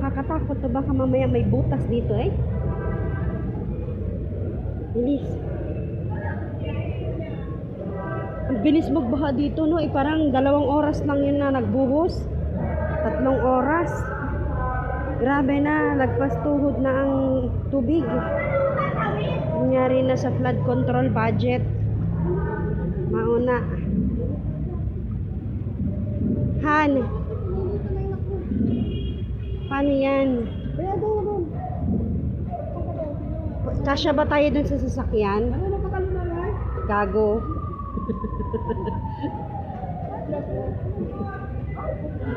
Nakakatakot to, baka mamaya may butas dito eh. Bilis. Ang bilis magbaha dito no, parang 2 oras lang yun na nagbuhos. 3 oras. Grabe na, lagpas tuhod na ang tubig. Nangyari na sa flood control budget. Mauna. Han. Paano yan? Kasya ba tayo dun sa sasakyan? Gago.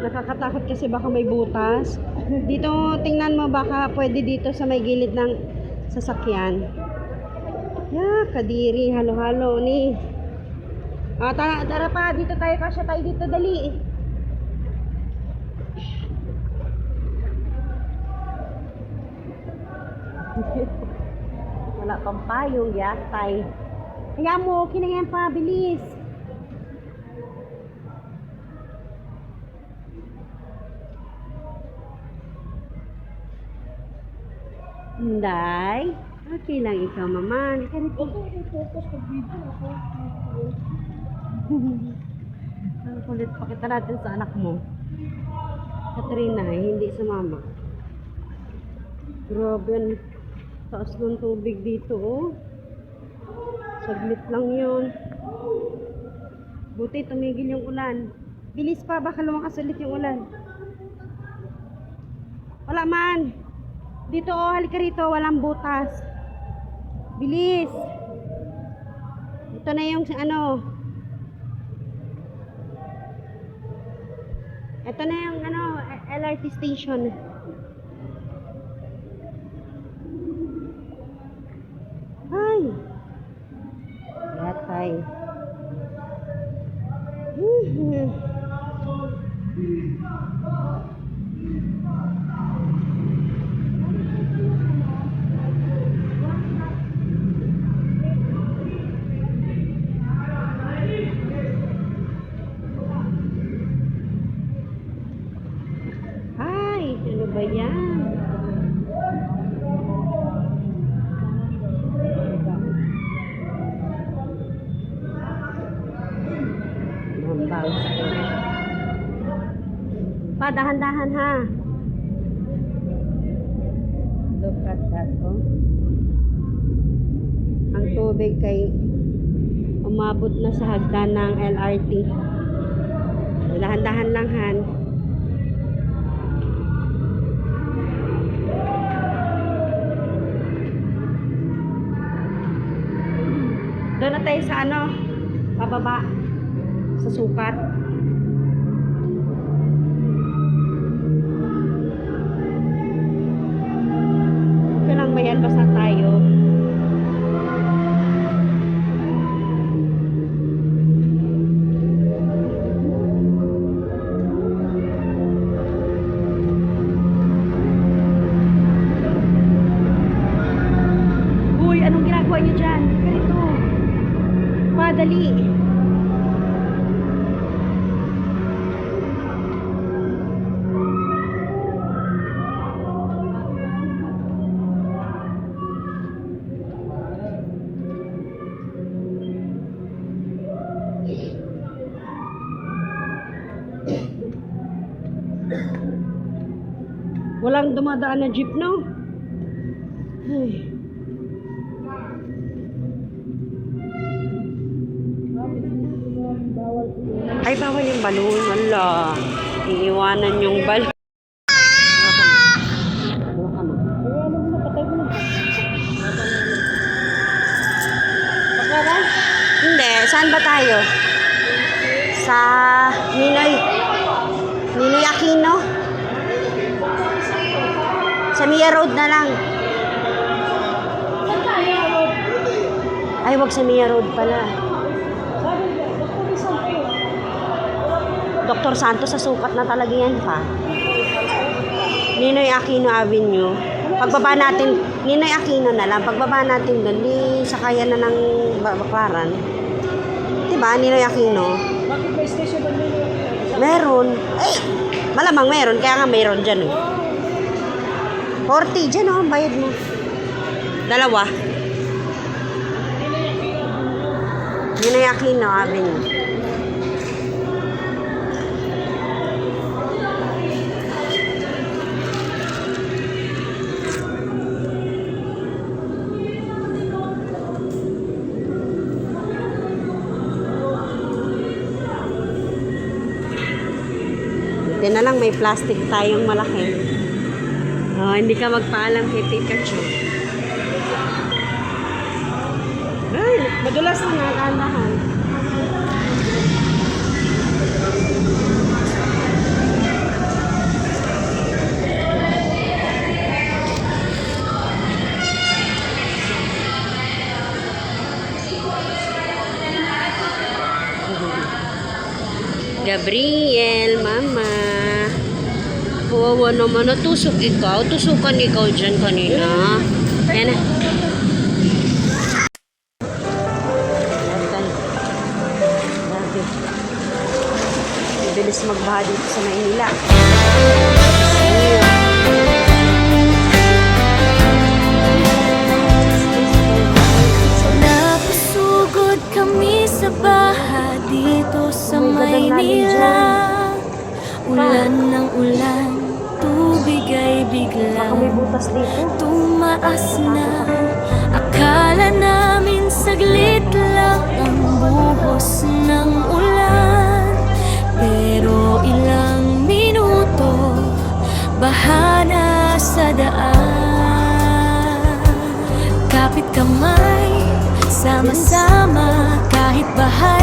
Nakakatakot kasi baka may butas. Dito tingnan mo, baka pwede dito sa may gilid ng sasakyan. Kadiri, halo-halo ni. Tara pa, dito tayo, kasya tayo dito, dali. Wala pang payong, yatay. Kaya mo, kinayan pa, bilis. Hinday. Okay lang ikaw, mama. Ika rito. Focus pag video ako. Ang kulit. Pakita natin sa anak mo. Katrina, hindi sa mama. Grabe, ang taas ng tubig dito, oh. Saglit lang yun. Buti tumigil yung ulan. Bilis pa, baka lumakas ulit yung ulan. Wala man. Dito, oh, halika rito, walang butas. Bilis. Ito na yung ano. Ito na yung ano, LRT station. Ay. Yatay. Ano ba yan? Pa, dahan-dahan ha. Look at that, oh. Ang tubig kay umabot na sa hagdan ng LRT. Dahan-dahan lang, Han. Doon na tayo sa ano, pababa, sa sukat. Okay lang ba yan? Basta tayo. Uy, anong ginagawa niyo dyan? Ganito. Padali. Walang dumadaan na jeep, no? Ay. Ay, bawal yung balon. Wala. Iiwanan yung balon. Hindi. Saan ba tayo? Sa Ninoy Aquino? Sa Mia Road na lang. Ay, wag sa Mia Road pala. Dr. Santos, sa sukat na talaga yan pa. Ninoy Aquino Avenue. Pagbaba natin, Ninoy Aquino na lang. Pagbaba natin doon, di sakayan na ng Bakaran. Diba, Ninoy Aquino? Bakit may station ba nila? Meron. Ay, malamang meron. Kaya nga meron dyan eh. 40, dyan oh, ang bayad mo. Dalawa. Ginayaki no, Avenue. Buti na lang may plastic tayong malaki. Oh, hindi ka magpaalam kay Pikachu. Ay, madulas na nakakaandahan. Gabriel, Mama. Kawawa naman, natusok ikaw. Tusukan ikaw dyan kanina. Yan na. Grabe. Bilis magbaha dito sa Maynila. Napasugod kami sa baha dito sa Maynila. Ulan ng ulan, tubig ay Baka may biglang butas dito. tumaas na. Akala namin saglit lang ang buhos ng ulan, pero ilang minuto baha na sa daan. Kapit kamay, sama-sama kahit baha